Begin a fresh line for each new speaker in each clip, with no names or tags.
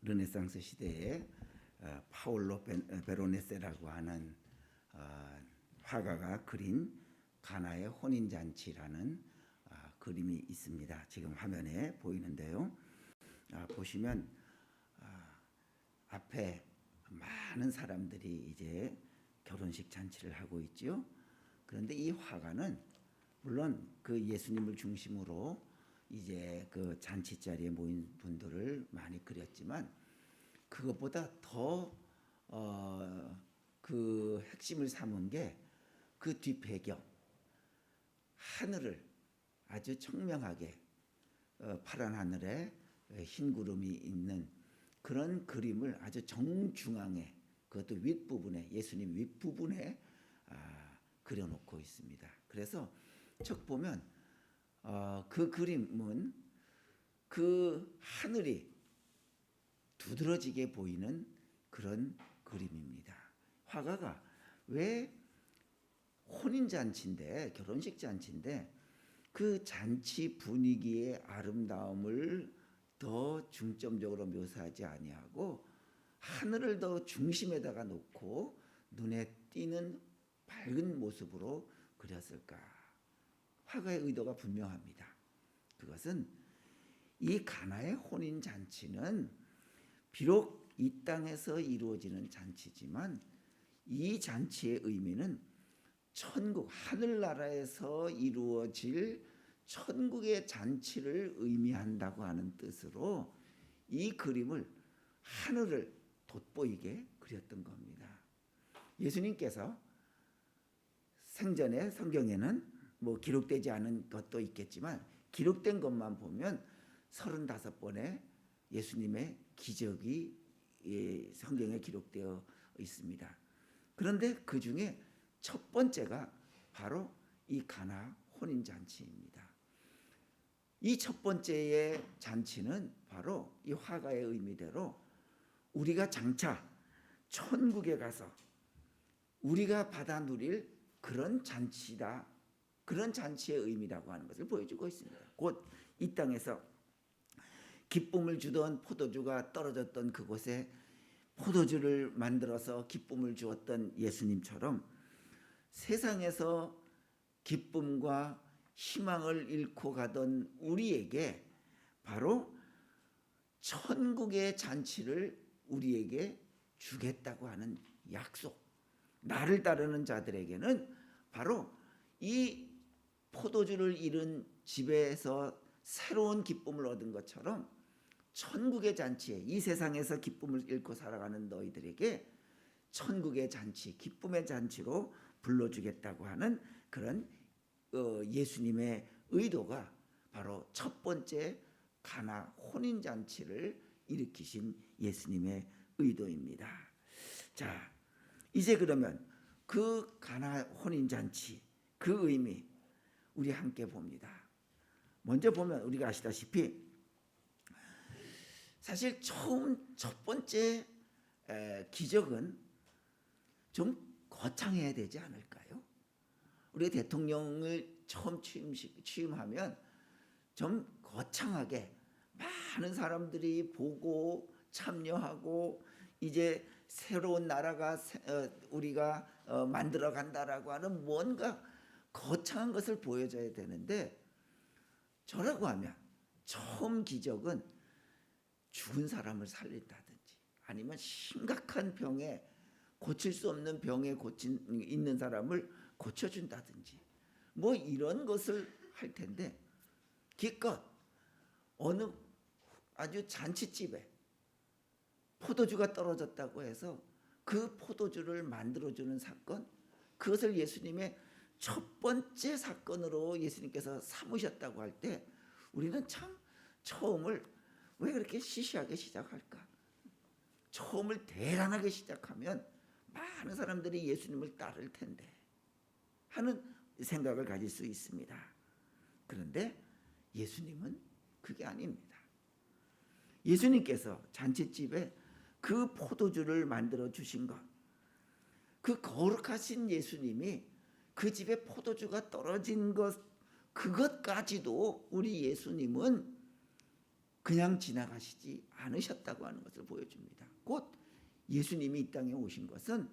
르네상스 시대에 파올로 베로네세라고 하는 화가가 그린 가나의 혼인잔치라는 그림이 있습니다. 지금 화면에 보이는데요. 보시면 앞에 많은 사람들이 이제 결혼식 잔치를 하고 있죠. 그런데 이 화가는 물론 그 예수님을 중심으로 이제 그 잔치 자리에 모인 분들을 많이 그렸지만 그것보다 더 그 핵심을 삼은 게 그 뒷배경 하늘을 아주 청명하게 파란 하늘에 흰 구름이 있는 그런 그림을 아주 정중앙에 그것도 윗부분에 예수님 윗부분에 그려놓고 있습니다. 그래서 쭉 보면 그 그림은 그 하늘이 두드러지게 보이는 그런 그림입니다. 화가가 왜 혼인잔치인데 결혼식 잔치인데 그 잔치 분위기의 아름다움을 더 중점적으로 묘사하지 아니하고 하늘을 더 중심에다가 놓고 눈에 띄는 밝은 모습으로 그렸을까? 화가의 의도가 분명합니다. 그것은 이 가나의 혼인 잔치는 비록 이 땅에서 이루어지는 잔치지만 이 잔치의 의미는 천국 하늘나라에서 이루어질 천국의 잔치를 의미한다고 하는 뜻으로 이 그림을 하늘을 돋보이게 그렸던 겁니다. 예수님께서 생전에 성경에는 뭐 기록되지 않은 것도 있겠지만 기록된 것만 보면 35번의 예수님의 기적이 성경에 기록되어 있습니다. 그런데 그 중에 첫 번째가 바로 이 가나 혼인잔치입니다. 이 첫 번째의 잔치는 바로 이 화가의 의미대로 우리가 장차 천국에 가서 우리가 받아 누릴 그런 잔치다. 그런 잔치의 의미라고 하는 것을 보여주고 있습니다. 곧 이 땅에서 기쁨을 주던 포도주가 떨어졌던 그곳에 포도주를 만들어서 기쁨을 주었던 예수님처럼 세상에서 기쁨과 희망을 잃고 가던 우리에게 바로 천국의 잔치를 우리에게 주겠다고 하는 약속. 나를 따르는 자들에게는 바로 이 포도주를 잃은 집에서 새로운 기쁨을 얻은 것처럼 천국의 잔치에 이 세상에서 기쁨을 잃고 살아가는 너희들에게 천국의 잔치, 기쁨의 잔치로 불러주겠다고 하는 그런 예수님의 의도가 바로 첫 번째 가나 혼인잔치를 일으키신 예수님의 의도입니다. 자, 이제 그러면 그 가나 혼인잔치 그 의미 우리 함께 봅니다. 먼저 보면 우리가 아시다시피 사실 첫 번째 기적은 좀 거창해야 되지 않을까요? 우리 대통령을 처음 취임하면 좀 거창하게 많은 사람들이 보고 참여하고 이제 새로운 나라가 우리가 만들어 간다라고 하는 뭔가 거창한 것을 보여줘야 되는데 저라고 하면 처음 기적은 죽은 사람을 살린다든지 아니면 심각한 병에 고칠 수 없는 병에 있는 사람을 고쳐준다든지 뭐 이런 것을 할 텐데 기껏 어느 아주 잔치집에 포도주가 떨어졌다고 해서 그 포도주를 만들어주는 사건 그것을 예수님의 첫 번째 사건으로 예수님께서 삼으셨다고 할 때 우리는 참 처음을 왜 그렇게 시시하게 시작할까? 처음을 대단하게 시작하면 많은 사람들이 예수님을 따를 텐데 하는 생각을 가질 수 있습니다. 그런데 예수님은 그게 아닙니다. 예수님께서 잔치집에 그 포도주를 만들어 주신 것, 그 거룩하신 예수님이 그 집에 포도주가 떨어진 것, 그것까지도 우리 예수님은 그냥 지나가시지 않으셨다고 하는 것을 보여줍니다. 곧 예수님이 이 땅에 오신 것은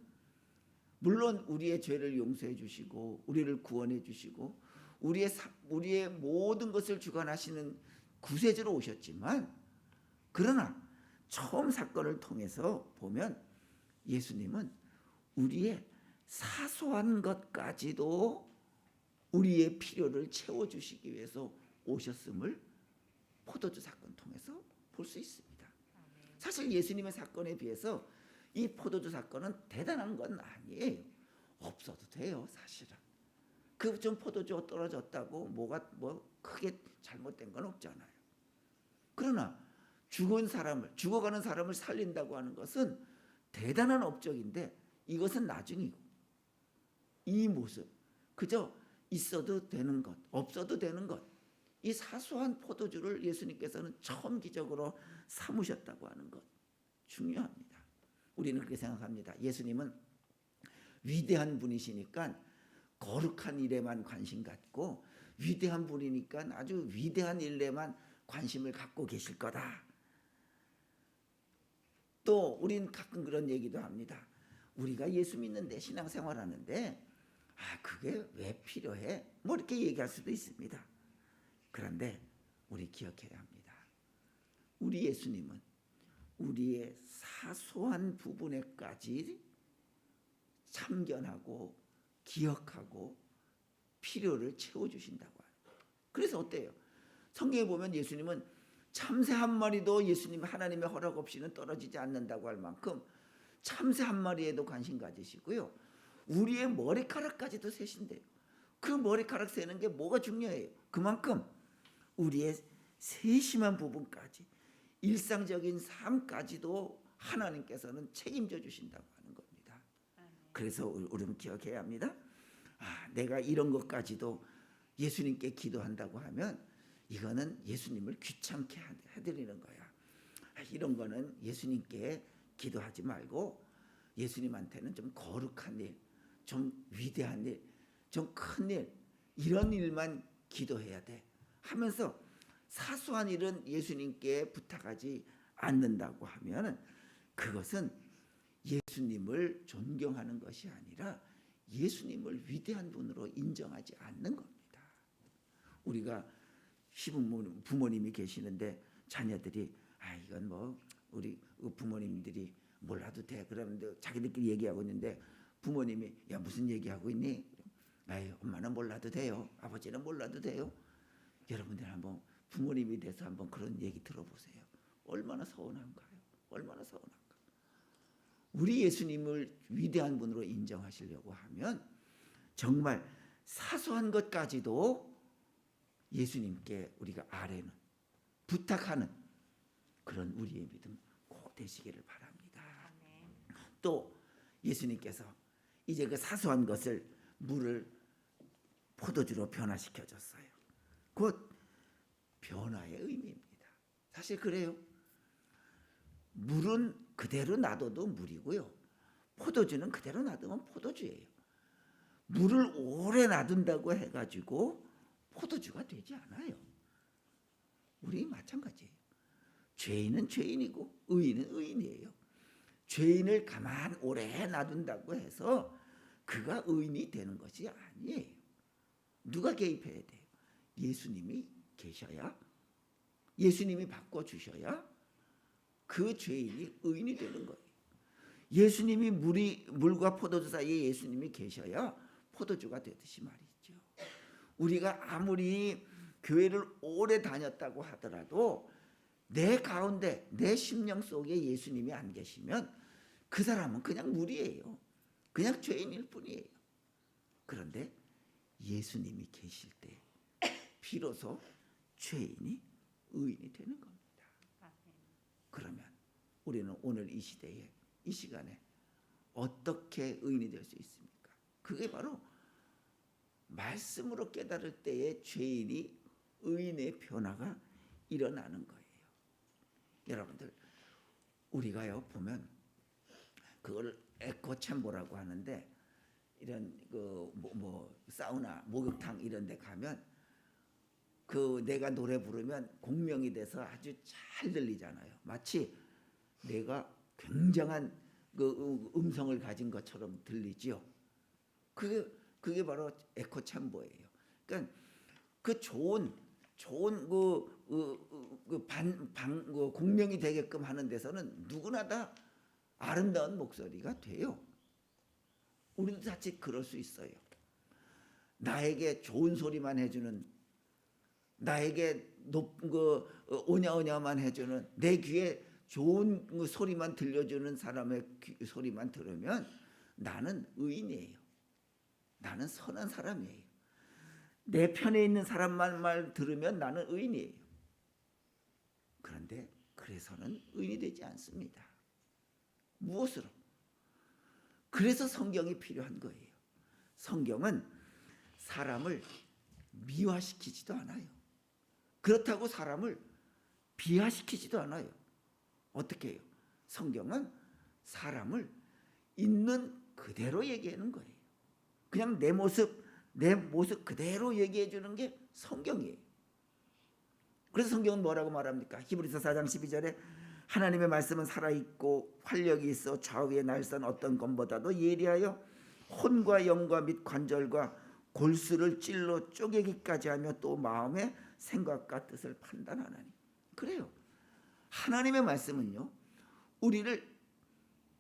물론 우리의 죄를 용서해 주시고 우리를 구원해 주시고 우리의 모든 것을 주관하시는 구세주로 오셨지만, 그러나 처음 사건을 통해서 보면 예수님은 우리의 사소한 것까지도 우리의 필요를 채워주시기 위해서 오셨음을 포도주 사건 통해서 볼 수 있습니다. 사실 예수님의 사건에 비해서 이 포도주 사건은 대단한 건 아니에요. 없어도 돼요, 사실은. 그 좀 포도주 떨어졌다고 뭐 크게 잘못된 건 없잖아요. 그러나 죽어가는 사람을 살린다고 하는 것은 대단한 업적인데, 이것은 나중이고, 이 모습, 그저 있어도 되는 것, 없어도 되는 것, 이 사소한 포도주를 예수님께서는 처음 기적으로 삼으셨다고 하는 것, 중요합니다. 우리는 그렇게 생각합니다. 예수님은 위대한 분이시니까 거룩한 일에만 관심 갖고, 위대한 분이니까 아주 위대한 일에만 관심을 갖고 계실 거다. 또 우린 가끔 그런 얘기도 합니다. 우리가 예수 믿는데, 신앙생활하는데 그게 왜 필요해? 뭐 이렇게 얘기할 수도 있습니다. 그런데 우리 기억해야 합니다. 우리 예수님은 우리의 사소한 부분에까지 참견하고 기억하고 필요를 채워주신다고 해요. 그래서 어때요? 성경에 보면 예수님은 참새 한 마리도 예수님 하나님의 허락 없이는 떨어지지 않는다고 할 만큼 참새 한 마리에도 관심 가지시고요. 우리의 머리카락까지도 세신대요. 그 머리카락 세는 게 뭐가 중요해요? 그만큼 우리의 세심한 부분까지, 일상적인 삶까지도 하나님께서는 책임져 주신다고 하는 겁니다. 그래서 우리는 기억해야 합니다. 내가 이런 것까지도 예수님께 기도한다고 하면 이거는 예수님을 귀찮게 해드리는 거야. 이런 거는 예수님께 기도하지 말고 예수님한테는 좀 거룩한 일, 좀 위대한 일, 좀 큰 일, 이런 일만 기도해야 돼 하면서 사소한 일은 예수님께 부탁하지 않는다고 하면 그것은 예수님을 존경하는 것이 아니라 예수님을 위대한 분으로 인정하지 않는 겁니다. 우리가 부모님이 계시는데 자녀들이 이건 뭐 우리 부모님들이 몰라도 돼 그러는데 자기들끼리 얘기하고 있는데 부모님이 야 무슨 얘기하고 있니? 엄마는 몰라도 돼요. 아버지는 몰라도 돼요. 여러분들 한번 부모님이 돼서 한번 그런 얘기 들어보세요. 얼마나 서운한가요? 얼마나 서운한가. 우리 예수님을 위대한 분으로 인정하시려고 하면 정말 사소한 것까지도 예수님께 우리가 아뢰는, 부탁하는 그런 우리의 믿음 꼭 되시기를 바랍니다. 또 예수님께서 이제 그 사소한 것을 물을 포도주로 변화시켜 줬어요. 곧 변화의 의미입니다. 사실 그래요. 물은 그대로 놔둬도 물이고요. 포도주는 그대로 놔두면 포도주예요. 물을 오래 놔둔다고 해가지고 포도주가 되지 않아요. 우리 마찬가지예요. 죄인은 죄인이고 의인은 의인이에요. 죄인을 가만 오래 놔둔다고 해서 그가 의인이 되는 것이 아니에요. 누가 개입해야 돼요? 예수님이 계셔야, 예수님이 바꿔주셔야 그 죄인이 의인이 되는 거예요. 예수님이 물과 포도주 사이에 예수님이 계셔야 포도주가 되듯이 말이죠. 우리가 아무리 교회를 오래 다녔다고 하더라도 내 가운데 내 심령 속에 예수님이 안 계시면 그 사람은 그냥 물이에요. 그냥 죄인일 뿐이에요. 그런데 예수님이 계실 때 비로소 죄인이 의인이 되는 겁니다. 그러면 우리는 오늘 이 시대에, 이 시간에 어떻게 의인이 될 수 있습니까? 그게 바로 말씀으로 깨달을 때에 죄인이 의인의 변화가 일어나는 거예요. 여러분들 우리가요 보면 그걸 에코챔버라고 하는데, 이런 사우나, 목욕탕 이런 데 가면 그 내가 노래 부르면 공명이 돼서 아주 잘 들리잖아요. 마치 내가 굉장한 그 음성을 가진 것처럼 들리지요. 그게 바로 에코 챔버예요. 그러니까 그 좋은 그 공명이 되게끔 하는 데서는 누구나 다 아름다운 목소리가 돼요. 우리도 자칫 그럴 수 있어요. 나에게 좋은 소리만 해주는, 나에게 높은 그 오냐오냐만 해주는, 내 귀에 좋은 소리만 들려주는 사람의 소리만 들으면 나는 의인이에요. 나는 선한 사람이에요. 내 편에 있는 사람만 말 들으면 나는 의인이에요. 그런데 그래서는 의인이 되지 않습니다. 무엇으로? 그래서 성경이 필요한 거예요. 성경은 사람을 미화시키지도 않아요. 그렇다고 사람을 비하시키지도 않아요. 어떻게 해요? 성경은 사람을 있는 그대로 얘기하는 거예요. 그냥 내 모습 그대로 얘기해 주는 게 성경이에요. 그래서 성경은 뭐라고 말합니까? 히브리서 4장 12절에 하나님의 말씀은 살아있고 활력이 있어 좌우에 날선 어떤 검보다도 예리하여 혼과 영과 및 관절과 골수를 찔러 쪼개기까지 하며 또 마음의 생각과 뜻을 판단하나니. 그래요. 하나님의 말씀은요, 우리를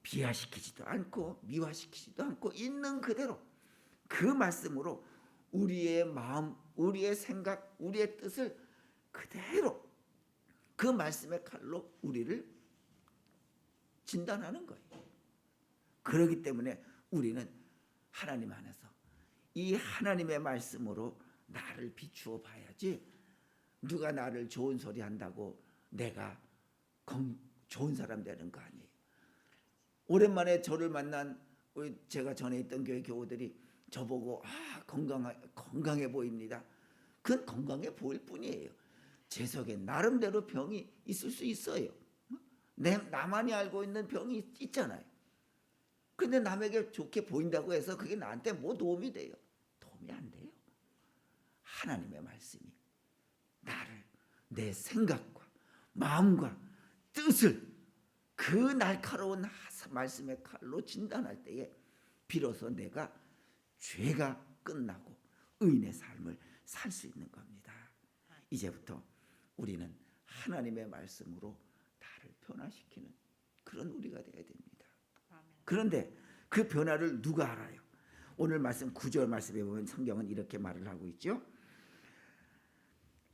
비하시키지도 않고 미화시키지도 않고 있는 그대로 그 말씀으로 우리의 마음, 우리의 생각, 우리의 뜻을 그대로 그 말씀의 칼로 우리를 진단하는 거예요. 그렇기 때문에 우리는 하나님 안에서 이 하나님의 말씀으로 나를 비추어 봐야지, 누가 나를 좋은 소리 한다고 내가 좋은 사람 되는 거 아니에요. 오랜만에 저를 만난 제가 전에 있던 교회 교우들이 저보고 건강해 보입니다. 그건 건강해 보일 뿐이에요. 제 속에 나름대로 병이 있을 수 있어요. 나만이 알고 있는 병이 있잖아요. 근데 남에게 좋게 보인다고 해서 그게 나한테 뭐 도움이 돼요? 도움이 안 돼요. 하나님의 말씀이 나를, 내 생각과 마음과 뜻을 그 날카로운 말씀의 칼로 진단할 때에 비로소 내가 죄가 끝나고 의인의 삶을 살 수 있는 겁니다. 이제부터 우리는 하나님의 말씀으로 나를 변화시키는 그런 우리가 되어야 됩니다. 그런데 그 변화를 누가 알아요? 오늘 말씀 9절 말씀에 보면 성경은 이렇게 말을 하고 있죠.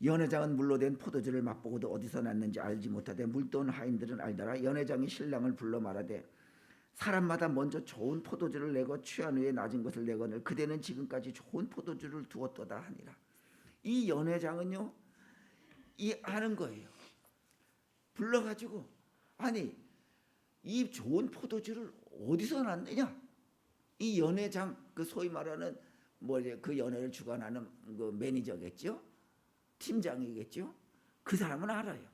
연회장은 물로 된 포도주를 맛보고도 어디서 났는지 알지 못하되 물도온 하인들은 알더라. 연회장이 신랑을 불러 말하되 사람마다 먼저 좋은 포도주를 내고 취한 후에 낮은 것을 내거늘 그대는 지금까지 좋은 포도주를 두었도다 하니라. 이 연회장은요, 이 아는 거예요. 불러가지고 아니 이 좋은 포도주를 어디서 났느냐? 이 연회장, 그 소위 말하는 그 연회를 주관하는 그 매니저겠죠, 팀장이겠죠. 그 사람은 알아요.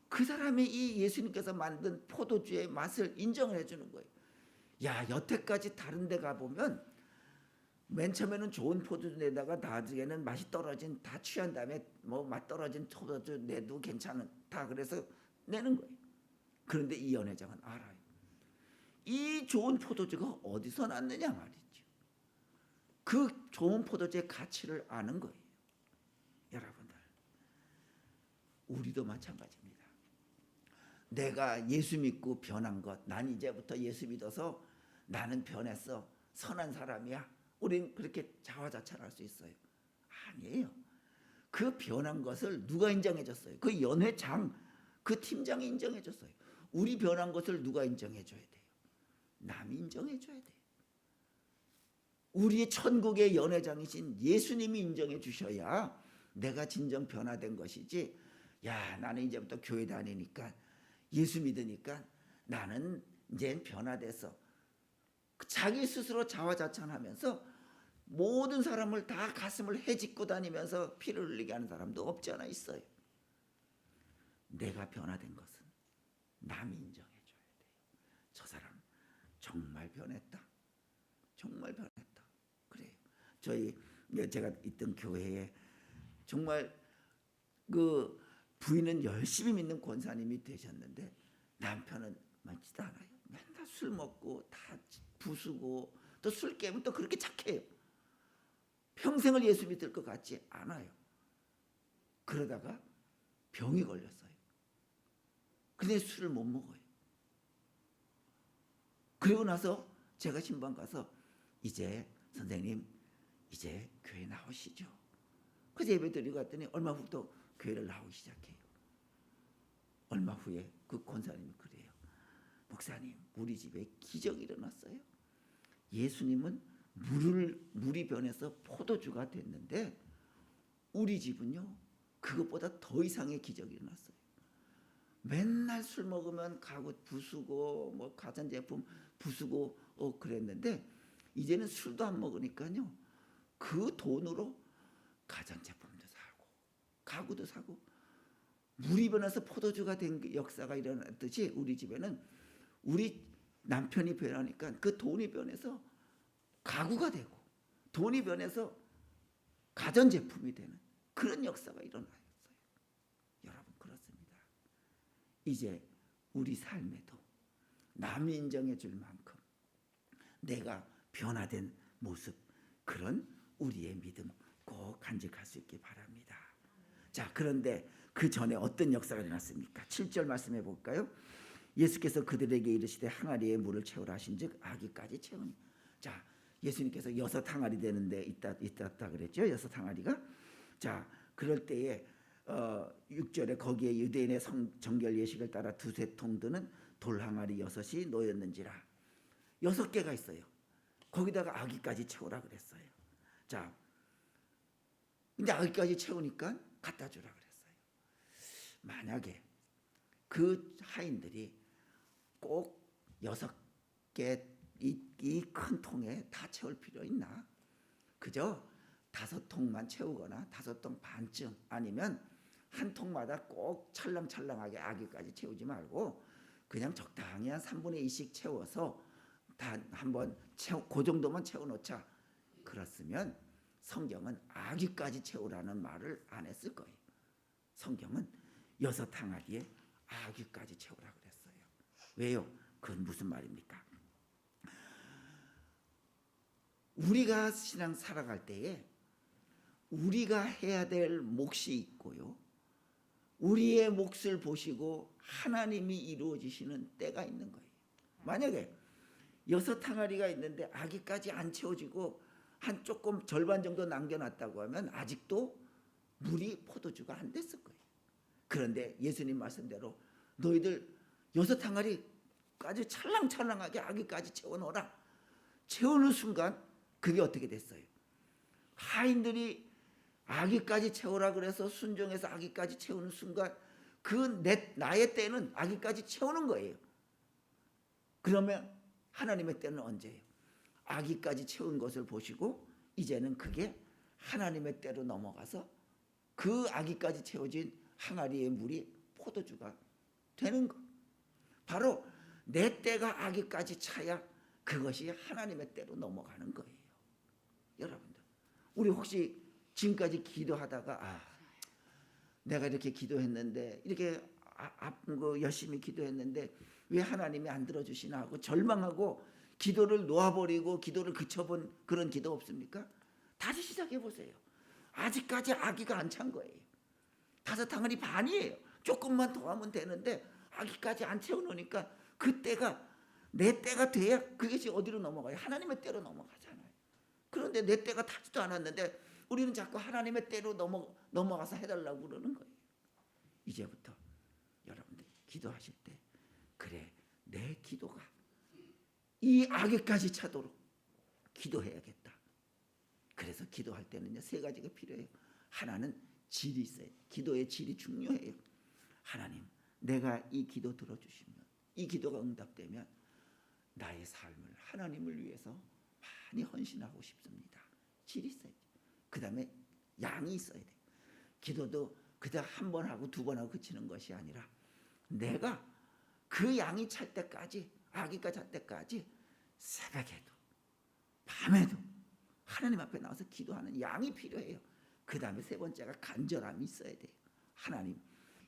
그 사람이 이 예수님께서 만든 포도주의 맛을 인정을 해주는 거예요. 야, 여태까지 다른 데 가보면 맨 처음에는 좋은 포도주 내다가 나중에는 맛이 떨어진, 다 취한 다음에 뭐 맛 떨어진 포도주 내도 괜찮은, 다 그래서 내는 거예요. 그런데 이 연회장은 알아요. 이 좋은 포도주가 어디서 났느냐 말이죠. 그 좋은 포도주의 가치를 아는 거예요. 여러분들, 우리도 마찬가지입니다. 내가 예수 믿고 변한 것, 난 이제부터 예수 믿어서 나는 변했어, 선한 사람이야, 우린 그렇게 자화자찬할 수 있어요? 아니에요. 그 변한 것을 누가 인정해 줬어요? 그 연회장, 그 팀장이 인정해 줬어요. 우리 변한 것을 누가 인정해 줘야 돼요? 남이 인정해 줘야 돼요. 우리의 천국의 연회장이신 예수님이 인정해 주셔야 내가 진정 변화된 것이지, 야, 나는 이제부터 교회 다니니까 예수 믿으니까 나는 이제 변화돼서 자기 스스로 자화자찬하면서 모든 사람을 다 가슴을 헤집고 다니면서 피를 흘리게 하는 사람도 없지 않아 있어요. 내가 변화된 것은 남이 인정해 줘야 돼요. 저 사람 정말 변했다, 정말 변했다. 그래요. 제가 있던 교회에 정말 그 부인은 열심히 믿는 권사님이 되셨는데 남편은 맞지도 않아요. 맨날 술 먹고 다 부수고 또 술 깨면 또 그렇게 착해요. 평생을 예수 믿을 것 같지 않아요. 그러다가 병이 걸렸어요. 근데 술을 못 먹어요. 그리고 나서 제가 신방 가서 이제 선생님 이제 교회 나오시죠. 그래서 예배 드리고 갔더니 얼마 후부터 교회를 나오기 시작해요. 얼마 후에 그 권사님이 그래요. 목사님, 우리 집에 기적이 일어났어요. 예수님은 물이 변해서 포도주가 됐는데 우리 집은요 그것보다 더 이상의 기적이 일어났어요. 맨날 술 먹으면 가구 부수고 뭐 가전제품 부수고 그랬는데 이제는 술도 안 먹으니까요 그 돈으로 가전제품도 사고 가구도 사고 물이 변해서 포도주가 된 역사가 일어났듯이 우리 집에는 우리 남편이 변하니까 그 돈이 변해서 가구가 되고 돈이 변해서 가전제품이 되는 그런 역사가 일어났어요. 여러분 그렇습니다. 이제 우리 삶에도 남이 인정해 줄 만큼 내가 변화된 모습 그런 우리의 믿음 꼭 간직할 수 있기 바랍니다. 자, 그런데 그 전에 어떤 역사가 일어났습니까? 7절 말씀해 볼까요? 예수께서 그들에게 이르시되 항아리에 물을 채우라 하신즉 아기까지 채우니. 자, 예수님께서 6항아리 되는데 있다 그랬죠. 6항아리가. 자, 그럴 때에 6절에 거기에 유대인의 정결 예식을 따라 두세 통 드는 돌항아리 6이 놓였는지라. 6개가 있어요. 거기다가 아기까지 채우라 그랬어요. 자, 근데 아기까지 채우니까 갖다 주라 그랬어요. 만약에 그 하인들이 꼭 6개 이 큰 통에 다 채울 필요 있나? 그저 5통만 채우거나 5통 반쯤 아니면 한 통마다 꼭 찰랑찰랑하게 아기까지 채우지 말고 그냥 적당히 한 3분의 2씩 채워서 다 한번 그 정도만 채워놓자. 그렇으면 성경은 아기까지 채우라는 말을 안 했을 거예요. 성경은 6항아리에 아기까지 채우라 그랬어요. 왜요? 그건 무슨 말입니까? 우리가 신앙 살아갈 때에 우리가 해야 될 몫이 있고요. 우리의 몫을 보시고 하나님이 이루어지시는 때가 있는 거예요. 만약에 6항아리가 있는데 아기까지 안 채워지고 한 조금 절반 정도 남겨놨다고 하면 아직도 물이 포도주가 안 됐을 거예요. 그런데 예수님 말씀대로 너희들 6항아리까지 찰랑찰랑하게 아기까지 채워놓으라. 채우는 순간 그게 어떻게 됐어요? 하인들이 아기까지 채우라 그래서 순종해서 아기까지 채우는 순간 나의 때는 아기까지 채우는 거예요. 그러면 하나님의 때는 언제예요? 아기까지 채운 것을 보시고 이제는 그게 하나님의 때로 넘어가서 그 아기까지 채워진 항아리의 물이 포도주가 되는 것. 바로 내 때가 아기까지 차야 그것이 하나님의 때로 넘어가는 거예요. 여러분들, 우리 혹시 지금까지 기도하다가 내가 이렇게 기도했는데 이렇게 열심히 기도했는데 왜 하나님이 안 들어주시나 하고 절망하고 기도를 놓아버리고 기도를 그쳐본 그런 기도 없습니까? 다시 시작해 보세요. 아직까지 아기가 안 찬 거예요. 5항아리 반이에요. 조금만 더 하면 되는데 아기까지 안 채워놓으니까 그때가 내 때가 돼야 그것이 어디로 넘어가요? 하나님의 때로 넘어가잖아요. 그런데 내 때가 타지도 않았는데 우리는 자꾸 하나님의 때로 넘어가서 해달라고 그러는 거예요. 이제부터 여러분들 기도하실 때 그래 내 기도가 이 아기까지 차도록 기도해야겠다. 그래서 기도할 때는요 3가지가 필요해요. 하나는 질이 있어요. 기도의 질이 중요해요. 하나님 내가 이 기도 들어주시면 이 기도가 응답되면 나의 삶을 하나님을 위해서 많이 헌신하고 싶습니다. 질이 있어요. 그 다음에 양이 있어야 돼요. 기도도 그냥 한 번 하고 2번 하고 그치는 것이 아니라 내가 그 양이 찰 때까지 아기가 찰 때까지 새벽에도 밤에도 하나님 앞에 나와서 기도하는 양이 필요해요. 그 다음에 3번째가 간절함이 있어야 돼요. 하나님,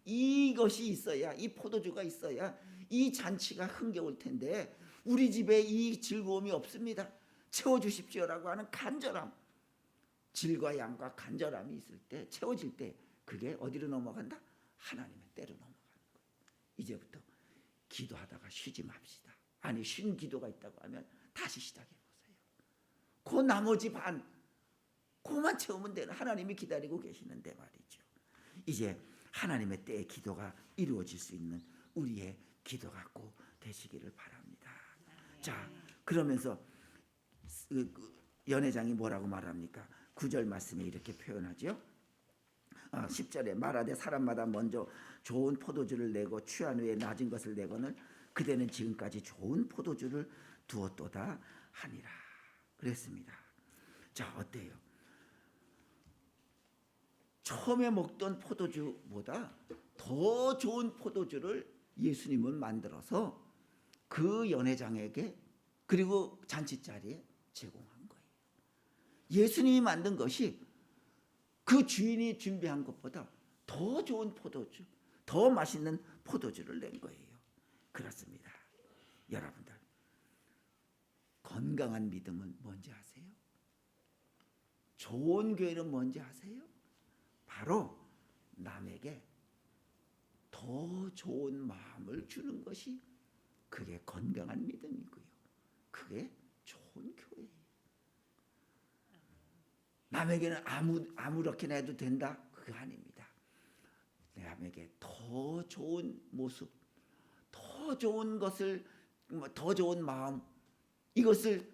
이것이 있어야, 이 포도주가 있어야 이 잔치가 흥겨울 텐데 우리 집에 이 즐거움이 없습니다. 채워주십시오라고 하는 간절함, 질과 양과 간절함이 있을 때, 채워질 때 그게 어디로 넘어간다? 하나님의 때로 넘어가는 거예요. 이제부터 기도하다가 쉬지 맙시다. 아니, 쉰 기도가 있다고 하면 다시 시작해 보세요. 그 나머지 반, 그만 채우면 되는, 하나님이 기다리고 계시는데 말이죠. 이제 하나님의 때에 기도가 이루어질 수 있는 우리의 기도가 꼭 되시기를 바랍니다. 자, 그러면서 연회장이 뭐라고 말합니까? 9절 말씀에 이렇게 표현하죠. 10절에 말하되 사람마다 먼저 좋은 포도주를 내고 취한 후에 낮은 것을 내거늘 그대는 지금까지 좋은 포도주를 두었도다 하니라 그랬습니다. 자, 어때요? 처음에 먹던 포도주보다 더 좋은 포도주를 예수님은 만들어서 그 연회장에게 그리고 잔치 자리에 제공한 거예요. 예수님이 만든 것이 그 주인이 준비한 것보다 더 좋은 포도주, 더 맛있는 포도주를 낸 거예요. 그렇습니다. 여러분들, 건강한 믿음은 뭔지 아세요? 좋은 교회는 뭔지 아세요? 바로 남에게 더 좋은 마음을 주는 것이 그게 건강한 믿음이고요. 그게 좋은 교회예요. 남에게는 아무렇게나 해도 된다? 그거 아닙니다. 남에게 더 좋은 모습, 더 좋은 것을, 더 좋은 마음, 이것을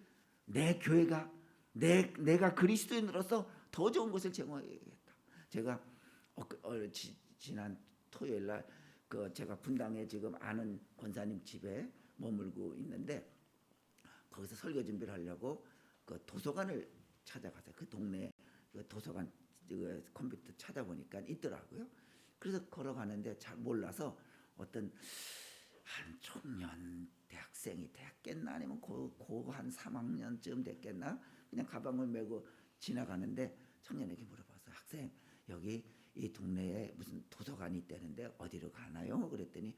내 교회가 내가 그리스도인으로서 더 좋은 것을 제공해야겠다. 제가 지난 토요일 날 제가 분당에 지금 아는 권사님 집에 머물고 있는데 거기서 설교 준비를 하려고 그 도서관을 찾아가서 그 동네 그 도서관 컴퓨터 찾아보니까 있더라고요. 그래서 걸어가는데 잘 몰라서 어떤 한 청년 대학생이 됐겠나 아니면 고 한 3학년쯤 됐겠나 그냥 가방을 메고 지나가는데 청년에게 물어봐서 학생 여기 이 동네에 무슨 도서관이 있다는데 어디로 가나요? 그랬더니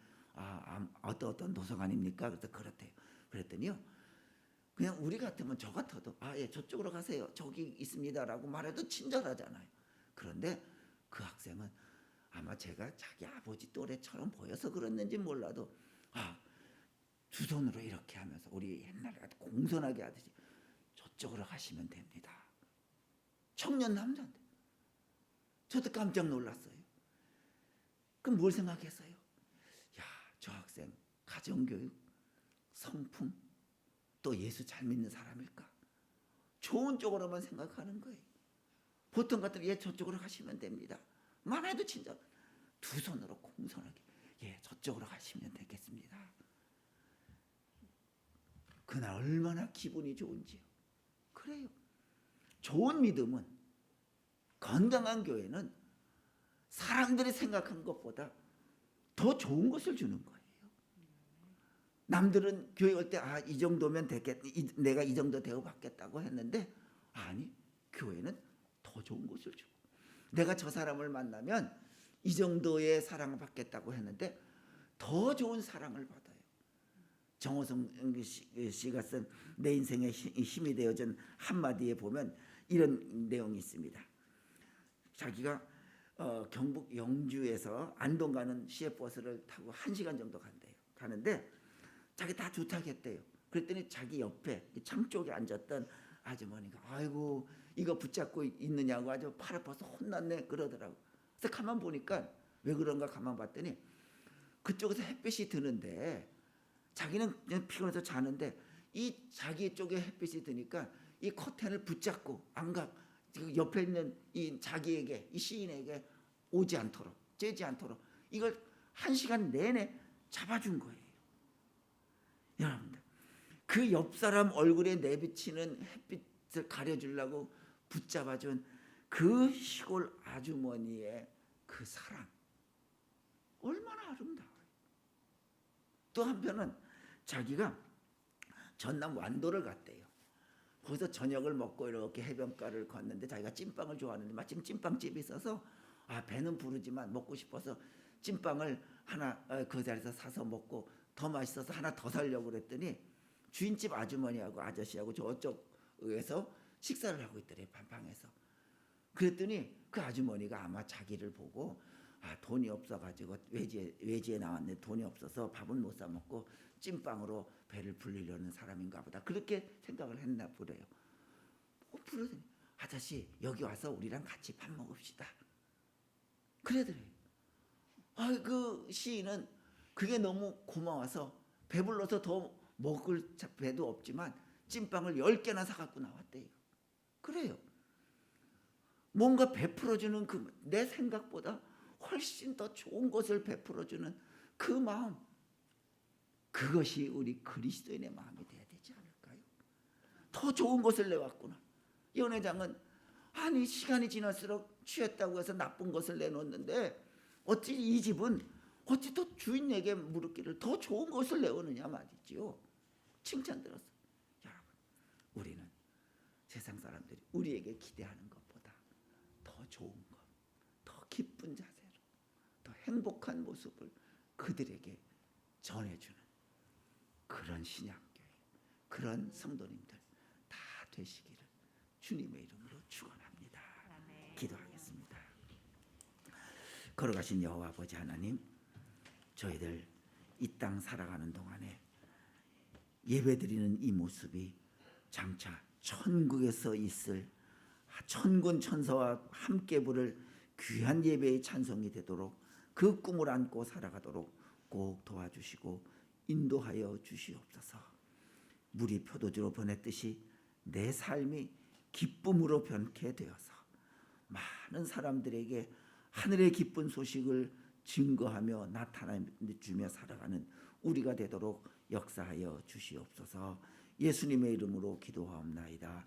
어떤 도서관입니까? 그래서 그렇대요. 그랬더니요. 그냥 우리 같으면 저 같아도 예, 저쪽으로 가세요. 저기 있습니다라고 말해도 친절하잖아요. 그런데 그 학생은 아마 제가 자기 아버지 또래처럼 보여서 그랬는지 몰라도 두 손으로 이렇게 하면서 우리 옛날에 공손하게 하듯이 저쪽으로 가시면 됩니다. 청년 남자인데 저도 깜짝 놀랐어요. 그럼 뭘 생각했어요? 야, 저 학생 가정교육, 성품, 또 예수 잘 믿는 사람일까? 좋은 쪽으로만 생각하는 거예요. 보통 같으면 예, 저쪽으로 가시면 됩니다. 말해도 진짜 두 손으로 공손하게 예, 저쪽으로 가시면 되겠습니다. 그날 얼마나 기분이 좋은지요. 그래요. 좋은 믿음은, 건강한 교회는 사람들이 생각한 것보다 더 좋은 것을 주는 거예요. 남들은 교회 올 때 이 정도면 되겠, 내가 이 정도 대우 받겠다고 했는데 아니, 교회는 더 좋은 것을 주고 내가 저 사람을 만나면 이 정도의 사랑을 받겠다고 했는데 더 좋은 사랑을 받아요. 정호성 씨가 쓴 내 인생의 힘이 되어준 한마디에 보면 이런 내용이 있습니다. 자기가 경북 영주에서 안동 가는 시외버스를 타고 1시간 정도 간대요. 가는데 자기 다 좋다겠대요. 그랬더니 자기 옆에 창 쪽에 앉았던 아주머니가 아이고 이거 붙잡고 있느냐고 아주 팔 아파서 혼났네 그러더라고. 그래서 가만 보니까 왜 그런가 가만 봤더니 그쪽에서 햇빛이 드는데 자기는 그냥 피곤해서 자는데 이 자기 쪽에 햇빛이 드니까 이 커튼을 붙잡고 안각 옆에 있는 이 자기에게 이 시인에게 오지 않도록 쬐지 않도록 이걸 1시간 내내 잡아준 거예요. 여러분들 그 옆 사람 얼굴에 내비치는 햇빛을 가려주려고 붙잡아준 그 시골 아주머니의 그 사랑 얼마나 아름다워요. 또 한편은 자기가 전남 완도를 갔대요. 거기서 저녁을 먹고 이렇게 해변가를 걷는데 자기가 찐빵을 좋아하는데 마침 찐빵집이 있어서 배는 부르지만 먹고 싶어서 찐빵을 하나 그 자리에서 사서 먹고 더 맛있어서 하나 더 사려고 그랬더니 주인집 아주머니하고 아저씨하고 저쪽에서 식사를 하고 있더래요. 방에서. 그랬더니 그 아주머니가 아마 자기를 보고 돈이 없어가지고 외지에 나왔는데 돈이 없어서 밥은 못 사 먹고 찐빵으로 배를 불리려는 사람인가 보다. 그렇게 생각을 했나 보래요. 부르더니 아저씨 여기 와서 우리랑 같이 밥 먹읍시다. 그러더래요. 그 시인은 그게 너무 고마워서 배불러서 더 먹을 배도 없지만 찐빵을 10개나 사갖고 나왔대요. 그래요. 뭔가 베풀어주는 내 생각보다 훨씬 더 좋은 것을 베풀어주는 그 마음, 그것이 우리 그리스도인의 마음이 돼야 되지 않을까요? 더 좋은 것을 내왔구나. 연회장은 시간이 지날수록 취했다고 해서 나쁜 것을 내놓는데 어찌 이 집은 어찌 또 주인에게 물었기를 더 좋은 것을 내오느냐 말이지요. 칭찬 들었어요. 여러분, 우리는 세상 사람들이 우리에게 기대하는 것보다 더 좋은 것, 더 기쁜 자세로, 더 행복한 모습을 그들에게 전해주는 그런 신약교회, 그런 성도님들 다 되시기를 주님의 이름으로 축원합니다. 기도하겠습니다. 걸어가신 여호와 아버지 하나님, 저희들 이 땅 살아가는 동안에 예배드리는 이 모습이 장차 천국에서 있을 천군 천사와 함께 부를 귀한 예배의 찬송이 되도록 그 꿈을 안고 살아가도록 꼭 도와주시고 인도하여 주시옵소서. 물이 표도주로 변했듯이 내 삶이 기쁨으로 변케 되어서 많은 사람들에게 하늘의 기쁜 소식을 증거하며 나타내주며 살아가는 우리가 되도록 역사하여 주시옵소서. 예수님의 이름으로 기도하옵나이다.